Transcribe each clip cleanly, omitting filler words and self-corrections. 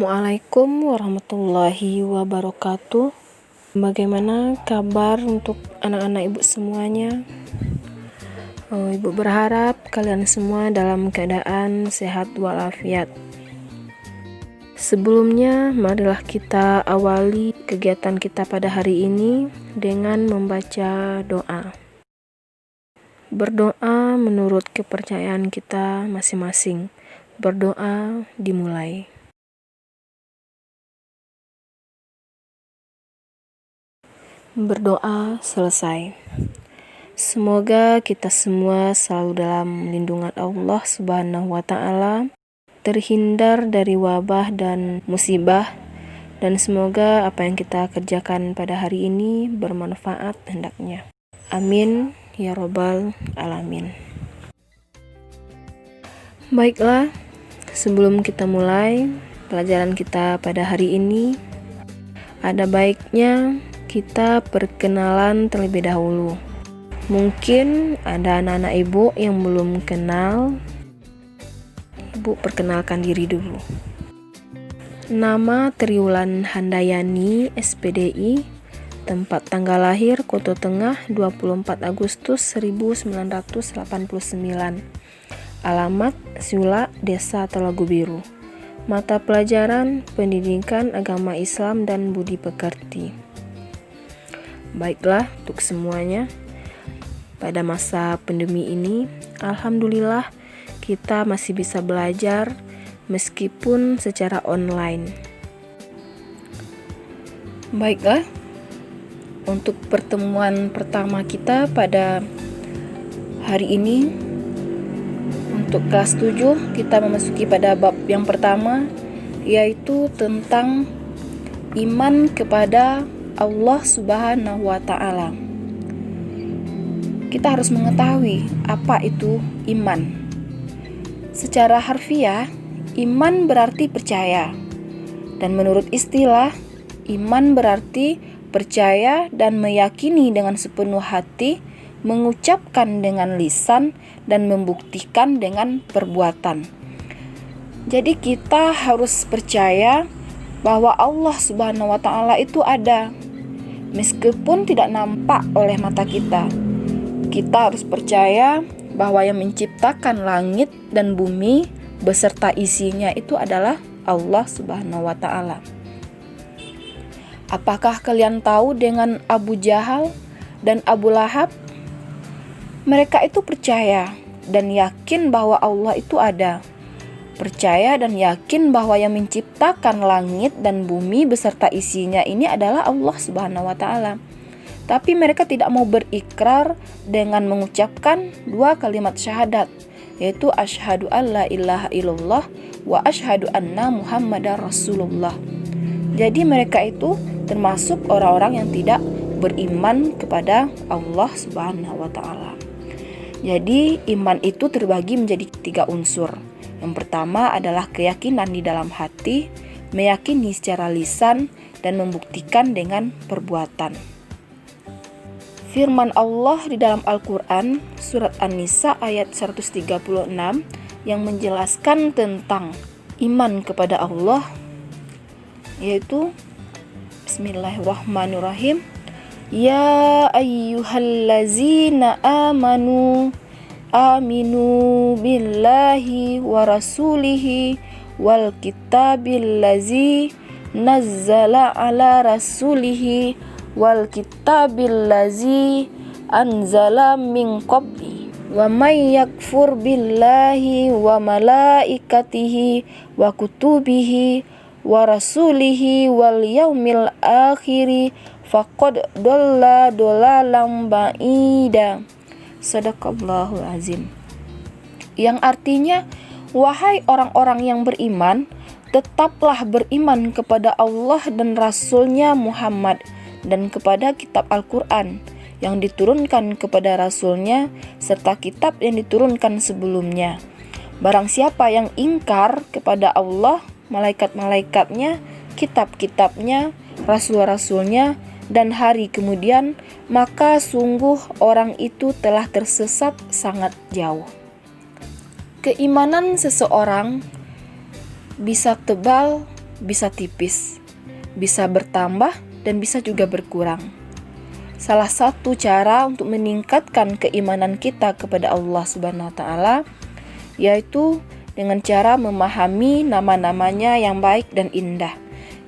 Assalamualaikum warahmatullahi wabarakatuh. Bagaimana kabar untuk anak-anak ibu semuanya? Ibu berharap kalian semua dalam keadaan sehat walafiat. Sebelumnya, marilah kita awali kegiatan kita pada hari ini dengan membaca doa. Berdoa menurut kepercayaan kita masing-masing. Berdoa dimulai. Berdoa selesai. Semoga kita semua selalu dalam lindungan Allah Subhanahu wa Ta'ala, terhindar dari wabah dan musibah, dan semoga apa yang kita kerjakan pada hari ini bermanfaat hendaknya. Amin ya Rabbal Alamin. Baiklah, sebelum kita mulai pelajaran kita pada hari ini, ada baiknya kita perkenalan terlebih dahulu. Mungkin ada anak-anak ibu yang belum kenal. Ibu perkenalkan diri dulu. Nama Triwulan Handayani, SPDI, tempat tanggal lahir Koto Tengah 24 Agustus 1989. Alamat Siula, Desa Telagu Biru. Mata pelajaran Pendidikan Agama Islam dan Budi Pekerti. Baiklah untuk semuanya, pada masa pandemi ini alhamdulillah kita masih bisa belajar meskipun secara online. Baiklah, untuk pertemuan pertama kita pada hari ini, untuk kelas 7 kita memasuki pada bab yang pertama, yaitu tentang iman kepada Allah Subhanahu wa Ta'ala. Kita harus mengetahui apa itu iman. Secara harfiah, iman berarti percaya. Dan menurut istilah, iman berarti percaya dan meyakini dengan sepenuh hati, mengucapkan dengan lisan, dan membuktikan dengan perbuatan. Jadi kita harus percaya bahwa Allah Subhanahu wa Ta'ala itu ada, meskipun tidak nampak oleh mata kita. Kita harus percaya bahwa yang menciptakan langit dan bumi beserta isinya itu adalah Allah Subhanahu wa Ta'ala. Apakah kalian tahu dengan Abu Jahal dan Abu Lahab? Mereka itu percaya dan yakin bahwa Allah itu ada. Percaya dan yakin bahwa yang menciptakan langit dan bumi beserta isinya ini adalah Allah Subhanahu wa Ta'ala. Tapi mereka tidak mau berikrar dengan mengucapkan dua kalimat syahadat, yaitu asyhadu alla ilaha illallah wa asyhadu anna muhammadar rasulullah. Jadi mereka itu termasuk orang-orang yang tidak beriman kepada Allah Subhanahu wa Ta'ala. Jadi iman itu terbagi menjadi 3 unsur. Yang pertama adalah keyakinan di dalam hati, meyakini secara lisan, dan membuktikan dengan perbuatan. Firman Allah di dalam Al-Quran, surat An-Nisa ayat 136, yang menjelaskan tentang iman kepada Allah, yaitu Bismillahirrahmanirrahim. Ya ayyuhallazina aminu billahi wa rasulihi wal kitabil lazi nazzala ala rasulihi wal kitabil lazi anzala min qabli wa may yakfur billahi wa malaikatihi wa kutubihi wa rasulihi wal yaumil akhiri faqad dhalla dhalalan ba'ida. Sadaqallahul azim. Yang artinya, wahai orang-orang yang beriman, tetaplah beriman kepada Allah dan Rasul-Nya Muhammad, dan kepada kitab Al-Quran yang diturunkan kepada Rasul-Nya, serta kitab yang diturunkan sebelumnya. Barang siapa yang ingkar kepada Allah, malaikat-malaikatnya, kitab-kitabnya, rasul-rasulnya, dan hari kemudian, maka sungguh orang itu telah tersesat sangat jauh. Keimanan seseorang bisa tebal bisa tipis, bisa bertambah, dan bisa juga berkurang. Salah satu cara untuk meningkatkan keimanan kita kepada Allah Subhanahu wa taala yaitu dengan cara memahami nama-namanya yang baik dan indah.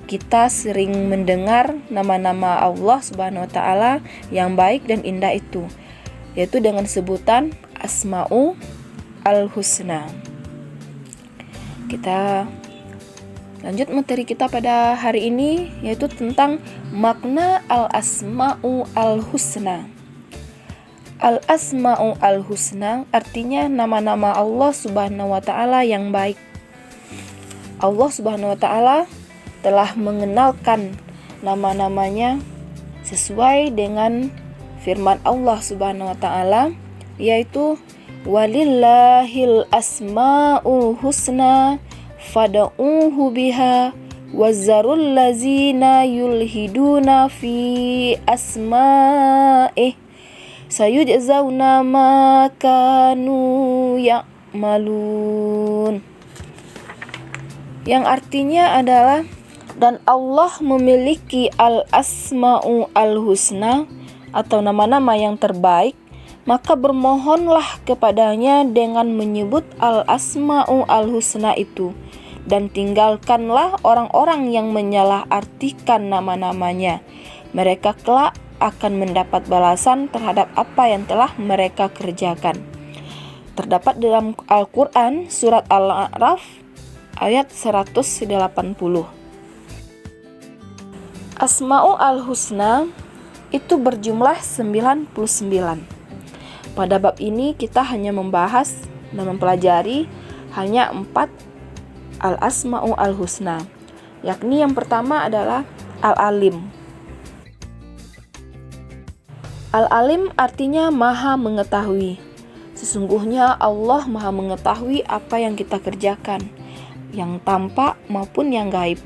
Kita sering mendengar nama-nama Allah Subhanahu wa taala yang baik dan indah itu, yaitu dengan sebutan Asma'u al-Husna. Kita lanjut materi kita pada hari ini, yaitu tentang makna al-Asma'u al-Husna. Al-Asma'u al-Husna artinya nama-nama Allah Subhanahu wa taala yang baik. Allah Subhanahu wa taala telah mengenalkan nama-namanya sesuai dengan firman Allah Subhanahu wa taala, yaitu walillahil asma'ul husna fad'uhu biha wazzarul ladzina yulhiduna fi asma'ih sayujzauna ma kanu ya'malun. Yang artinya adalah, dan Allah memiliki al-asma'u al-husna atau nama-nama yang terbaik, maka bermohonlah kepadanya dengan menyebut al-asma'u al-husna itu, dan tinggalkanlah orang-orang yang menyalahartikan nama-namanya. Mereka kelak akan mendapat balasan terhadap apa yang telah mereka kerjakan. Terdapat dalam Al-Quran surat Al-A'raf ayat 180. Asma'u al-Husna itu berjumlah 99. Pada bab ini kita hanya membahas dan mempelajari hanya 4 al-Asma'u al-Husna, yakni yang pertama adalah Al-Alim. Al-Alim artinya maha mengetahui. Sesungguhnya Allah maha mengetahui apa yang kita kerjakan, yang tampak maupun yang gaib.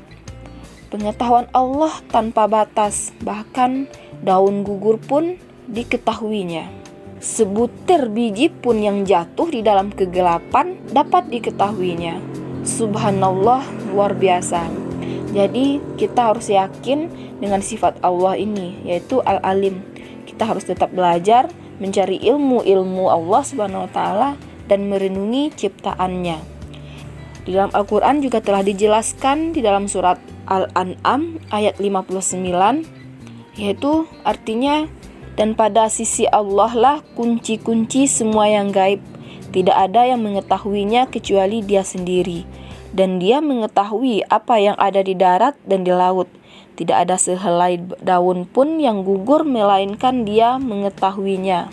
Pengetahuan Allah tanpa batas, bahkan daun gugur pun diketahuinya. Sebutir biji pun yang jatuh di dalam kegelapan dapat diketahuinya. Subhanallah, luar biasa. Jadi kita harus yakin dengan sifat Allah ini, yaitu Al-Alim. Kita harus tetap belajar, mencari ilmu-ilmu Allah Subhanahu wa taala dan merenungi ciptaannya. Di dalam Al-Quran juga telah dijelaskan di dalam surat Al-An'am ayat 59, yaitu artinya, dan pada sisi Allah lah kunci-kunci semua yang gaib. Tidak ada yang mengetahuinya kecuali Dia sendiri, dan Dia mengetahui apa yang ada di darat dan di laut. Tidak ada sehelai daun pun yang gugur melainkan Dia mengetahuinya.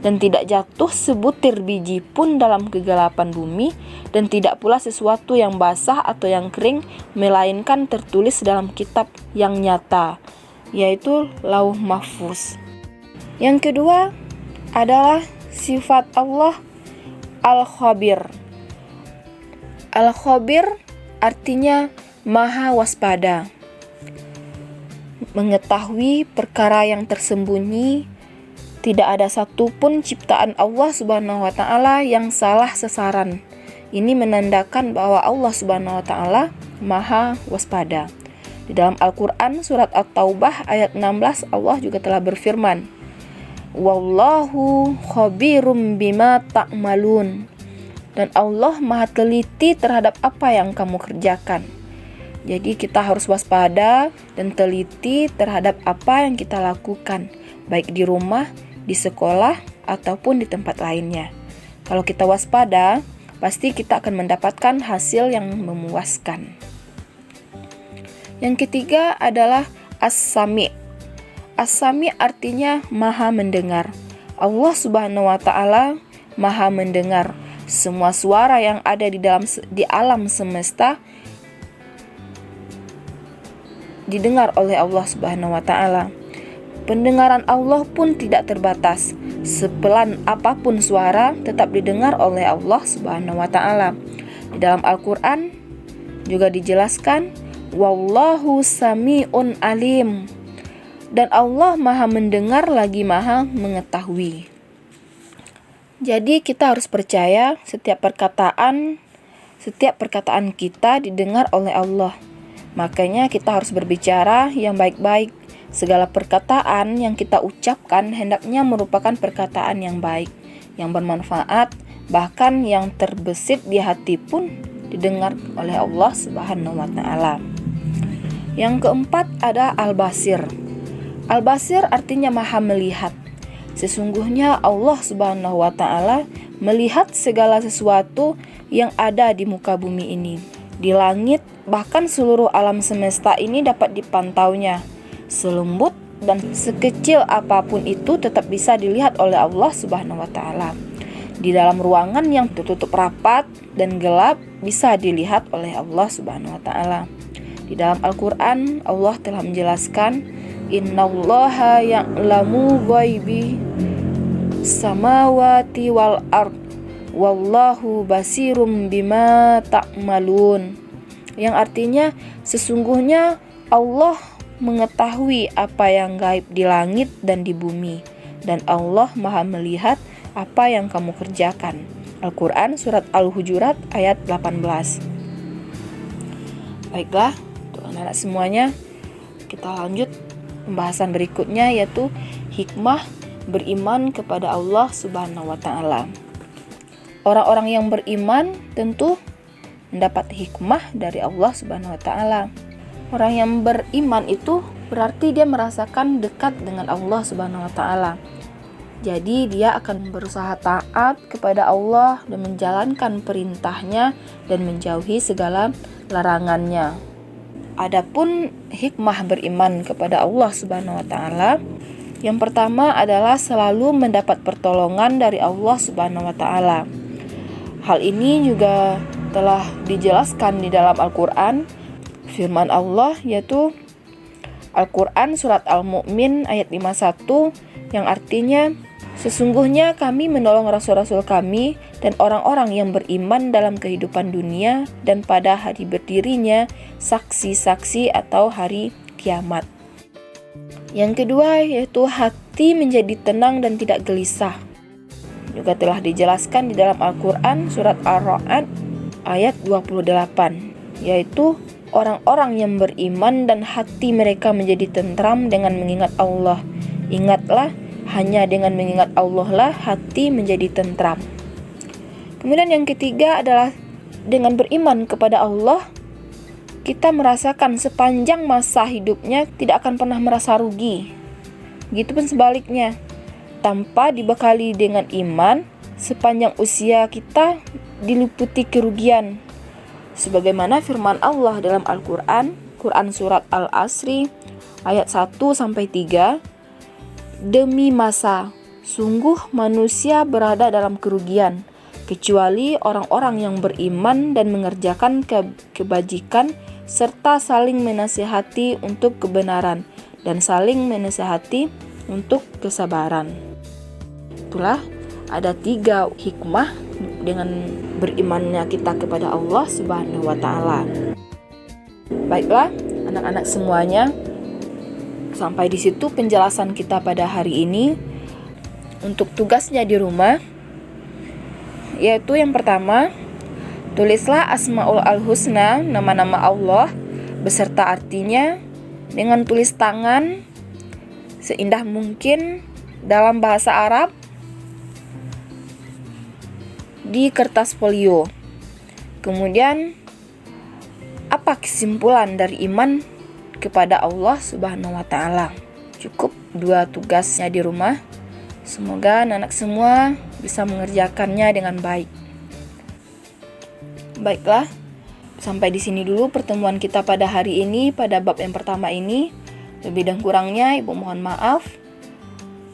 Dan tidak jatuh sebutir biji pun dalam kegelapan bumi, dan tidak pula sesuatu yang basah atau yang kering, melainkan tertulis dalam kitab yang nyata, yaitu Lauh Mahfuz. Yang kedua adalah sifat Allah Al-Khabir. Al-Khabir artinya maha waspada, mengetahui perkara yang tersembunyi. Tidak ada satupun ciptaan Allah Subhanahu wa taala yang salah sasaran. Ini menandakan bahwa Allah Subhanahu wa taala maha waspada. Di dalam Al-Quran surat At-Taubah ayat 16 Allah juga telah berfirman, Wallahu khabirum bima ta'malun. Dan Allah maha teliti terhadap apa yang kamu kerjakan. Jadi kita harus waspada dan teliti terhadap apa yang kita lakukan, baik di rumah, di sekolah, ataupun di tempat lainnya. Kalau kita waspada, pasti kita akan mendapatkan hasil yang memuaskan. Yang ketiga adalah As-Sami'. As-Sami' artinya maha mendengar. Allah Subhanahu wa taala maha mendengar semua suara yang ada di alam semesta, didengar oleh Allah Subhanahu wa taala. Pendengaran Allah pun tidak terbatas. Sepelan apapun suara tetap didengar oleh Allah Subhanahu wa taala. Di dalam Al-Qur'an juga dijelaskan, wallahu sami'un alim. Dan Allah maha mendengar lagi maha mengetahui. Jadi kita harus percaya setiap perkataan kita didengar oleh Allah. Makanya kita harus berbicara yang baik-baik. Segala perkataan yang kita ucapkan hendaknya merupakan perkataan yang baik, yang bermanfaat, bahkan yang terbesit di hati pun didengar oleh Allah Subhanahu wa Ta'ala. Yang keempat ada Al-Basir. Al-Basir artinya Maha melihat. Sesungguhnya Allah Subhanahu wa Ta'ala melihat segala sesuatu yang ada di muka bumi ini, di langit, bahkan seluruh alam semesta ini dapat dipantaunya. Selembut dan sekecil apapun itu tetap bisa dilihat oleh Allah Subhanahu wa Ta'ala. Di dalam ruangan yang tertutup rapat dan gelap bisa dilihat oleh Allah Subhanahu wa Ta'ala. Di dalam Al-Qur'an Allah telah menjelaskan, innallaha ya'lamu ghaibi samawati wal ard wallahu basirum bima ta'malun. Yang artinya sesungguhnya Allah mengetahui apa yang gaib di langit dan di bumi, dan Allah Maha melihat apa yang kamu kerjakan. Al-Quran Surat Al-Hujurat ayat 18. Baiklah, untuk anak-anak semuanya, kita lanjut pembahasan berikutnya, yaitu hikmah beriman kepada Allah Subhanahu wa Ta'ala. Orang-orang yang beriman tentu mendapat hikmah dari Allah Subhanahu wa Ta'ala. Orang yang beriman itu berarti dia merasakan dekat dengan Allah Subhanahu wa Ta'ala. Jadi dia akan berusaha taat kepada Allah dan menjalankan perintahnya dan menjauhi segala larangannya. Adapun hikmah beriman kepada Allah Subhanahu wa Ta'ala, yang pertama adalah selalu mendapat pertolongan dari Allah Subhanahu wa Ta'ala. Hal ini juga telah dijelaskan di dalam Al-Quran. Firman Allah yaitu Al-Quran Surat Al-Mu'min ayat 51, yang artinya, sesungguhnya kami menolong rasul-rasul kami dan orang-orang yang beriman dalam kehidupan dunia dan pada hari berdirinya saksi-saksi atau hari kiamat. Yang kedua yaitu hati menjadi tenang dan tidak gelisah. Juga telah dijelaskan di dalam Al-Quran Surat Ar-Ra'd ayat 28, yaitu orang-orang yang beriman dan hati mereka menjadi tentram dengan mengingat Allah. Ingatlah, hanya dengan mengingat Allah lah hati menjadi tentram. Kemudian yang ketiga adalah dengan beriman kepada Allah, kita merasakan sepanjang masa hidupnya tidak akan pernah merasa rugi. Begitupun sebaliknya, tanpa dibekali dengan iman, sepanjang usia kita diliputi kerugian. Sebagaimana firman Allah dalam Al-Quran, Quran Surat Al-Asri ayat 1-3, demi masa, sungguh manusia berada dalam kerugian, kecuali orang-orang yang beriman dan mengerjakan kebajikan serta saling menasihati untuk kebenaran dan saling menasihati untuk kesabaran. Itulah ada 3 hikmah dengan berimannya kita kepada Allah Subhanahu wa Ta'ala. Baiklah, anak-anak semuanya, sampai di situ penjelasan kita pada hari ini. Untuk tugasnya di rumah, yaitu yang pertama, tulislah Asmaul Al-Husna, nama-nama Allah beserta artinya, dengan tulis tangan seindah mungkin dalam bahasa Arab di kertas folio. Kemudian, apa kesimpulan dari iman kepada Allah Subhanahu wa Ta'ala? Cukup 2 tugasnya di rumah. Semoga anak-anak semua bisa mengerjakannya dengan baik. Baiklah, sampai di sini dulu pertemuan kita pada hari ini, pada bab yang pertama ini. Lebih dan kurangnya Ibu mohon maaf.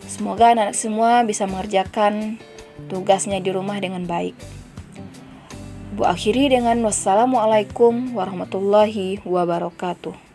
Semoga anak-anak semua bisa mengerjakan tugasnya di rumah dengan baik. Bu akhiri dengan wassalamualaikum warahmatullahi wabarakatuh.